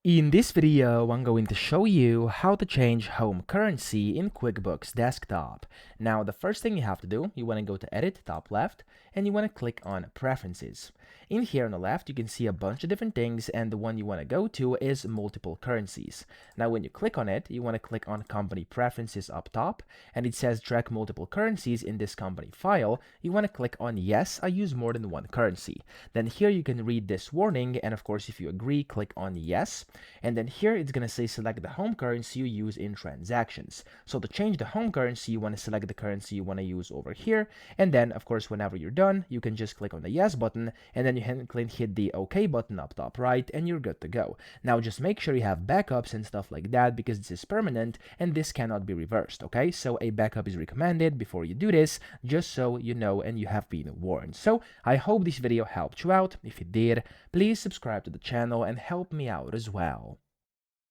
In this video, I'm going to show you how to change home currency in QuickBooks Desktop. Now, the first thing you have to do, you want to go to Edit, top left, and you want to click on Preferences. In here on the left, you can see a bunch of different things, and the one you want to go to is Multiple Currencies. Now, when you click on it, you want to click on Company Preferences up top, and it says Track Multiple Currencies in this company file. You want to click on Yes, I use more than one currency. Then here you can read this warning, and of course, if you agree, click on Yes. And then here it's going to say select the home currency you use in transactions. So to change the home currency, you want to select the currency you want to use over here. And then, of course, whenever you're done, you can just click on the Yes button, and then you can hit the OK button up top right, and you're good to go. Now, just make sure you have backups and stuff like that because this is permanent and this cannot be reversed, okay? So a backup is recommended before you do this, just so you know and you have been warned. So I hope this video helped you out. If it did, please subscribe to the channel and help me out as well.